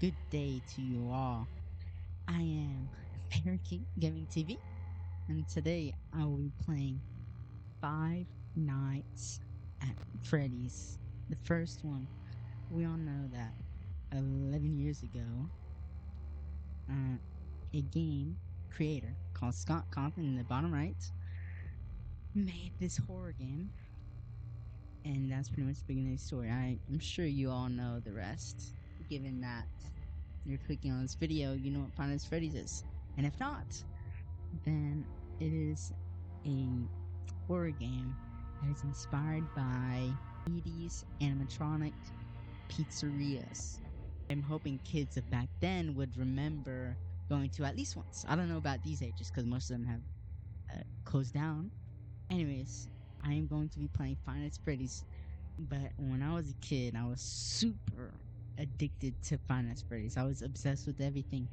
good day to you all. I am Parakeet Gaming TV, and today I will be playing Five Nights at Freddy's. The first one. We all know that 11 years ago, a game creator called Scott Compton in the bottom right made this horror game, and that's pretty much the beginning of the story. I'm sure you all know the rest, given that you're clicking on this video, you know what Five Nights at Freddy's is. And if not, then it is a horror game that is inspired by 80s animatronic pizzerias. I'm hoping kids of back then would remember going to at least once. I don't know about these ages because most of them have closed down. Anyways, I am going to be playing Five Nights at Freddy's, but when I was a kid, I was super addicted to Five Nights at Freddy's. I was obsessed with everything.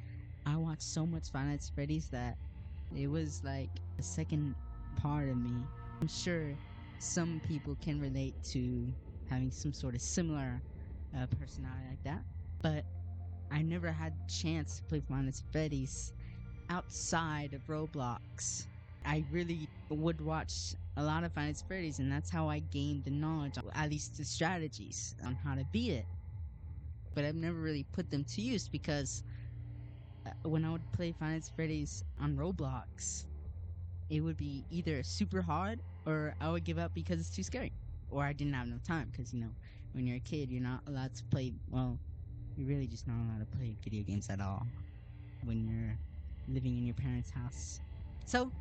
I watched so much Five Nights at Freddy's that it was like a second part of me. I'm sure some people can relate to having some sort of similar personality like that, but I never had the chance to play Five Nights at Freddy's outside of Roblox. I really would watch a lot of Five Nights at Freddy's, and that's how I gained the knowledge, at least the strategies on how to beat it. But I've never really put them to use because when I would play Five Nights at Freddy's on Roblox, it would be either super hard or I would give up because it's too scary, or I didn't have enough time because, you know, when you're a kid, you're not allowed to play, well, you're really just not allowed to play video games at all when you're living in your parents' house. So,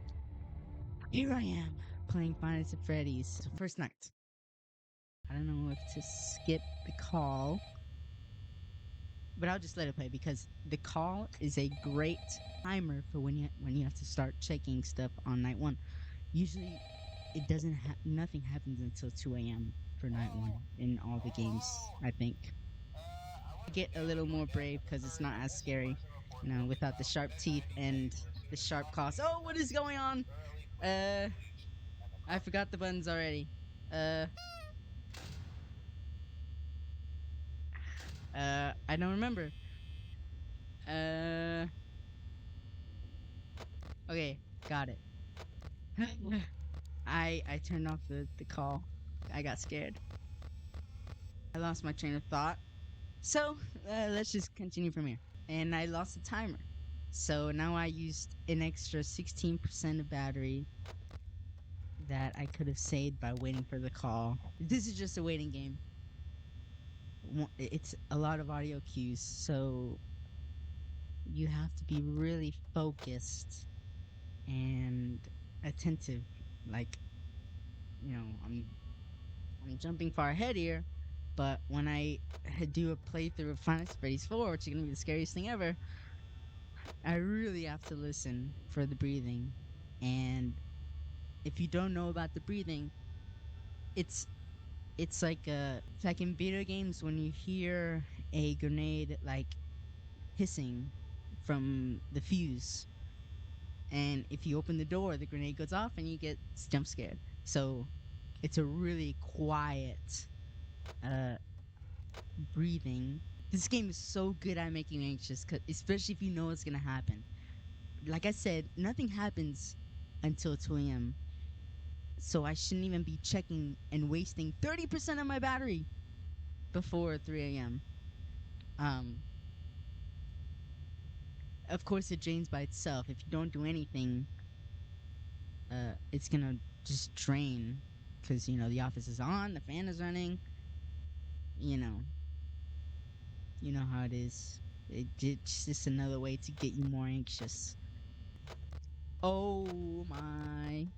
here I am, playing Five Nights at Freddy's. So first night. I don't know if to skip the call, but I'll just let it play because the call is a great timer for when you have to start checking stuff on night one. Usually, it doesn't nothing happens until 2 a.m. for night one in all the games, I think. I get a little more brave because it's not as scary, you know, without the sharp teeth and the sharp claws. Oh, what is going on? I forgot the buttons already. I don't remember. Okay, got it. I turned off the call. I got scared. I lost my train of thought. So, let's just continue from here. And I lost the timer. So now I used an extra 16% of battery that I could have saved by waiting for the call. This is just a waiting game. It's a lot of audio cues, so you have to be really focused and attentive. Like, you know, I'm jumping far ahead here, but when I do a playthrough of Five Nights at Freddy's 4, which is gonna be the scariest thing ever, I really have to listen for the breathing. And if you don't know about the breathing, it's like in video games when you hear a grenade like hissing from the fuse, and if you open the door, the grenade goes off and you get jump scared. So it's a really quiet breathing. This game is so good at making you anxious, especially if you know what's gonna happen. Like I said, nothing happens until 2 a.m. So I shouldn't even be checking and wasting 30% of my battery before 3 a.m. Of course it drains by itself. If you don't do anything, it's gonna just drain because, you know, the office is on, the fan is running, you know how it is. It's just another way to get you more anxious. Oh my.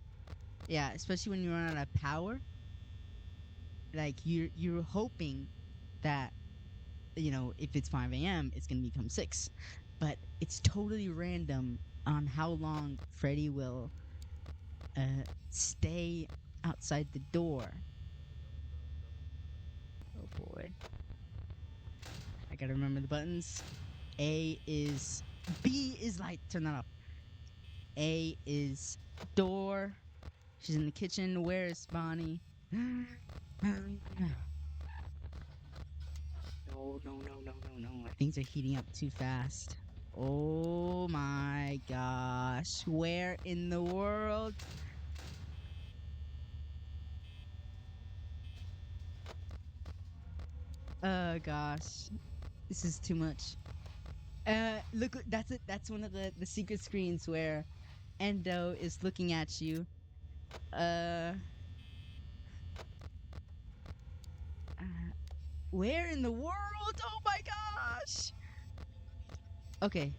Yeah, especially when you run out of power. Like, you're hoping that, you know, if it's 5 a.m., it's gonna become 6. But it's totally random on how long Freddy will stay outside the door. Oh boy. I gotta remember the buttons. B is light. Turn that off. A is door. She's in the kitchen. Where is Bonnie? Oh, no, no, no, no, no. Things are heating up too fast. Oh my gosh. Where in the world? Gosh. This is too much. Look, that's it. That's one of the secret screens where Endo is looking at you. Uh, uh where in the world? Oh my gosh. Okay.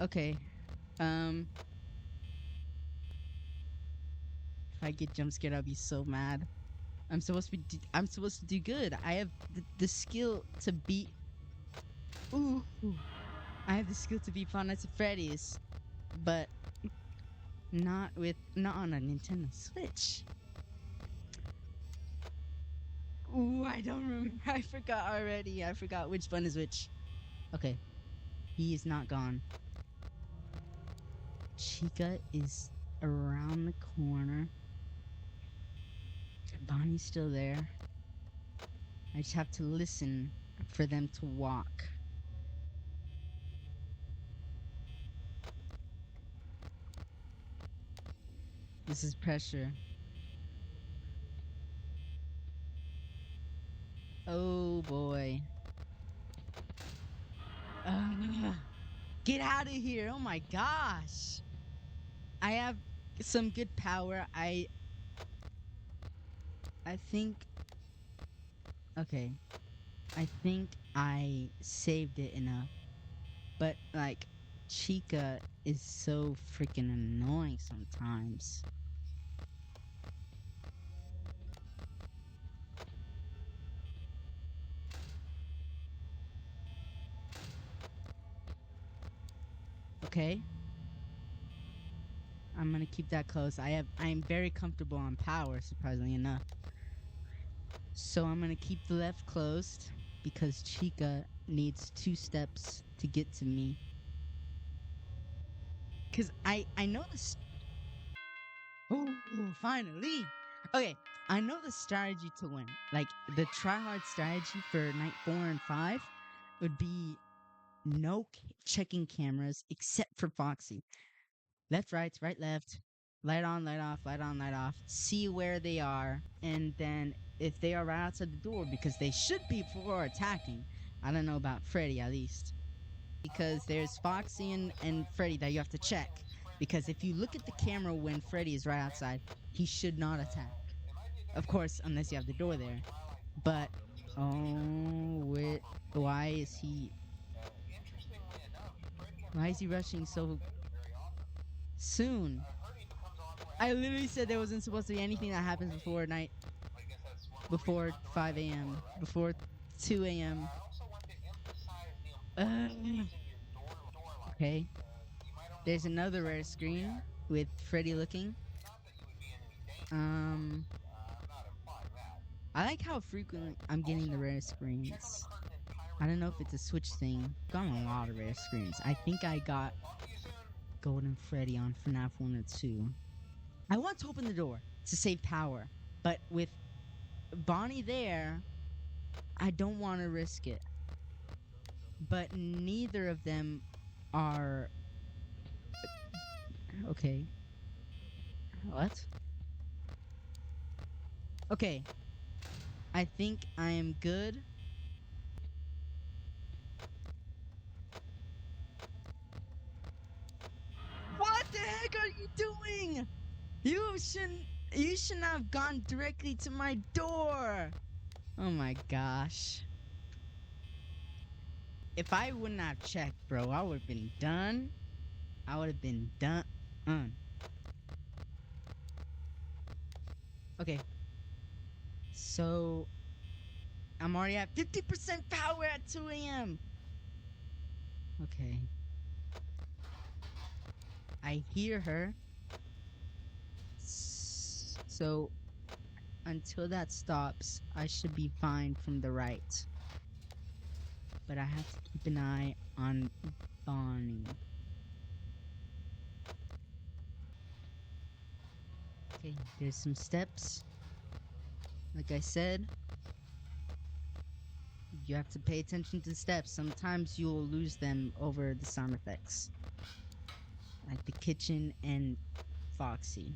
Okay. Um, if I get jump scared, I'll be so mad. I'm supposed to do good. I have the skill to beat. Ooh, I have the skill to beat Five Nights at Freddy's, but not on a Nintendo Switch. Ooh, I don't remember. I forgot already. I forgot which one is which. Okay, he is not gone. Chica is around the corner. Bonnie's still there. I just have to listen for them to walk. This is pressure. Oh boy. Ugh. Get out of here. Oh my gosh. I have some good power. I think okay. I think I saved it enough. But like Chica is so freaking annoying sometimes. Okay? I'm gonna keep that close. I'm very comfortable on power, surprisingly enough. So I'm gonna keep the left closed because Chica needs 2 steps to get to me. Cause I know this. Oh, finally. Okay, I know the strategy to win. Like the try hard strategy for night 4 and 5 would be no checking cameras except for Foxy. Left, right, left. Light on, light off, light on, light off. See where they are, and then if they are right outside the door, because they should be before attacking. I don't know about Freddy at least, because there's Foxy and Freddy that you have to check. Because if you look at the camera when Freddy is right outside, he should not attack. Of course, unless you have the door there. But why is he? Why is he rushing so soon? I literally said there wasn't supposed to be anything that happens before 5 a.m., before 2 a.m. Okay. There's another rare screen with Freddy looking. Um, I like how frequently I'm getting the rare screens. I don't know if it's a Switch thing. Got a lot of rare screens. I think I got Golden Freddy on FNAF 1 or 2. I want to open the door to save power, but with Bonnie there, I don't want to risk it. But neither of them are okay. What? Okay. I think I am good. What the heck are you doing? You shouldn't have gone directly to my door. Oh my gosh. If I wouldn't have checked, bro, I would have been done. I would have been done. Okay. So I'm already at 50% power at 2 a.m. Okay. I hear her. So until that stops, I should be fine from the right. But I have to keep an eye on Bonnie. Okay, there's some steps. Like I said. You have to pay attention to the steps. Sometimes you'll lose them over the sound effects. Like the kitchen and Foxy.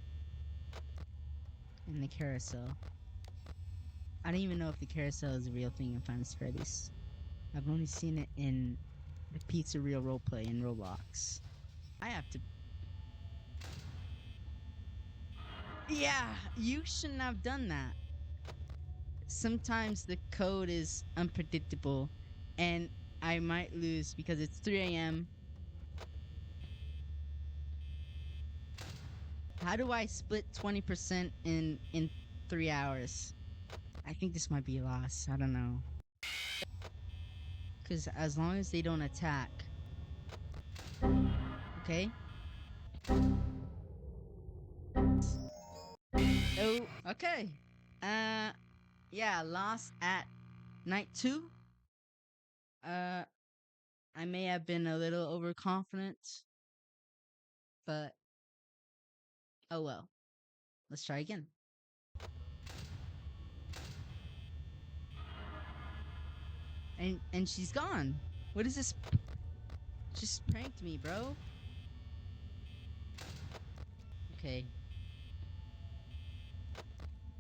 And the carousel. I don't even know if the carousel is a real thing in Final Freddy's. I've only seen it in the Pizzeria roleplay in Roblox. I have to. Yeah, you shouldn't have done that. Sometimes the code is unpredictable and I might lose because it's 3 a.m. How do I split 20% in 3 hours? I think this might be a loss. I don't know. Cuz as long as they don't attack. Okay? Oh, okay. Yeah, lost at night 2. I may have been a little overconfident, but oh well. Let's try again. And she's gone. What is this? Just pranked me, bro. Okay.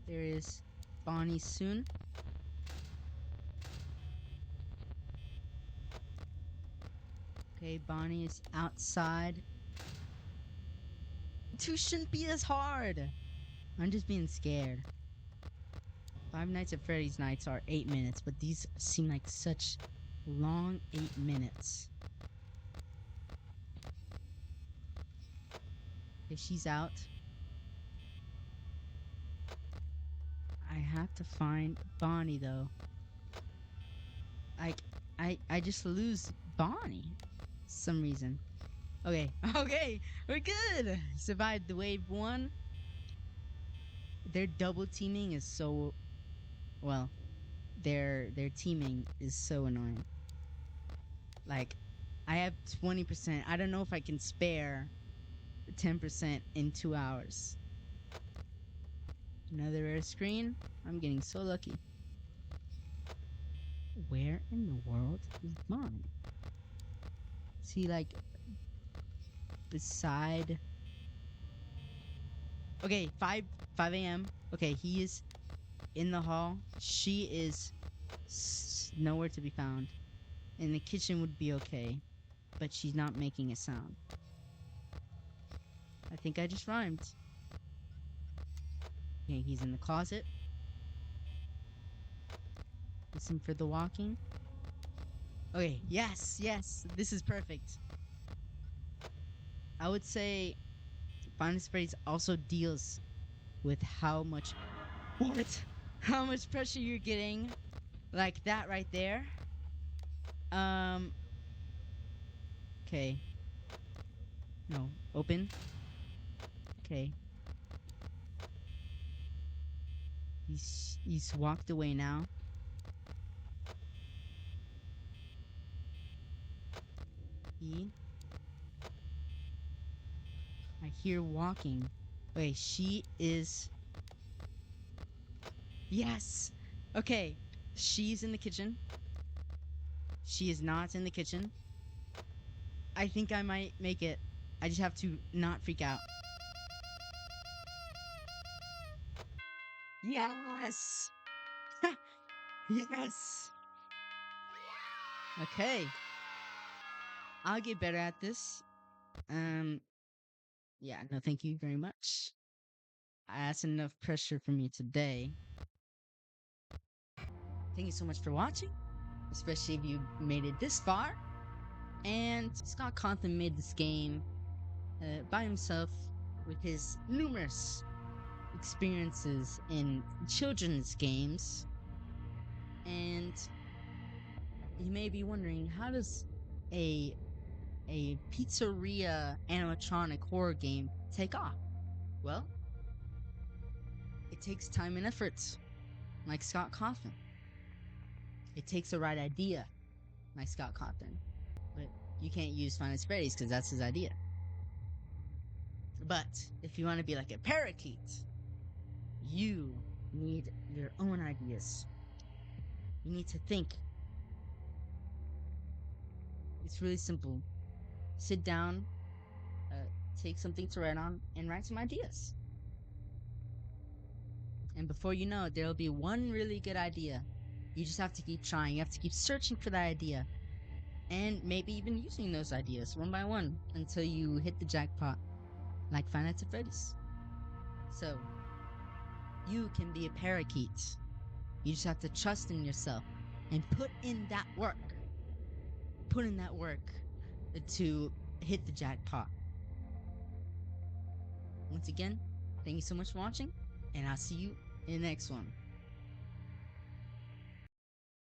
There is Bonnie soon. Okay, Bonnie is outside. 2 shouldn't be as hard. I'm just being scared. Five Nights at Freddy's nights are 8 minutes, but these seem like such long 8 minutes. Okay, she's out. I have to find Bonnie though. I just lose Bonnie. Some reason. Okay, okay, we're good. Survived the wave 1. Their double teaming is so well. Their teaming is so annoying. Like, I have 20%. I don't know if I can spare 10% in 2 hours. Another rare screen. I'm getting so lucky. Where in the world is Bonnie? Is he like beside? Okay, 5 a.m. Okay, he is in the hall. She is nowhere to be found. In the kitchen would be okay, but she's not making a sound. I think I just rhymed. Okay, he's in the closet. Listen for the walking. Okay, yes, yes, this is perfect. I would say Final Freddy's also deals with how much how much pressure you're getting, like that right there. Okay. No, open. Okay. He's walked away now. I hear walking. Wait, she is. Yes. Okay. She's in the kitchen. She is not in the kitchen. I think I might make it. I just have to not freak out. Yes. Yes. Okay. I'll get better at this. Yeah, no, thank you very much. That's enough pressure for me today. Thank you so much for watching, especially if you made it this far. And Scott Conklin made this game by himself with his numerous experiences in children's games. And you may be wondering, how does a pizzeria animatronic horror game take off? Well, it takes time and effort, like Scott Cawthon. It takes the right idea, like Scott Cawthon. But you can't use Final Freddy's because that's his idea. But if you want to be like a parakeet, you need your own ideas. You need to think It's really simple. Sit down, uh, take something to write on, and write some ideas. And before you know it, there'll be one really good idea. You just have to keep trying. You have to keep searching for that idea. And maybe even using those ideas one by one until you hit the jackpot, like Five Nights at Freddy's. So, you can be a parakeet. You just have to trust in yourself and put in that work. Put in that work to hit the jackpot. Once again, thank you so much for watching, and I'll see you in the next one.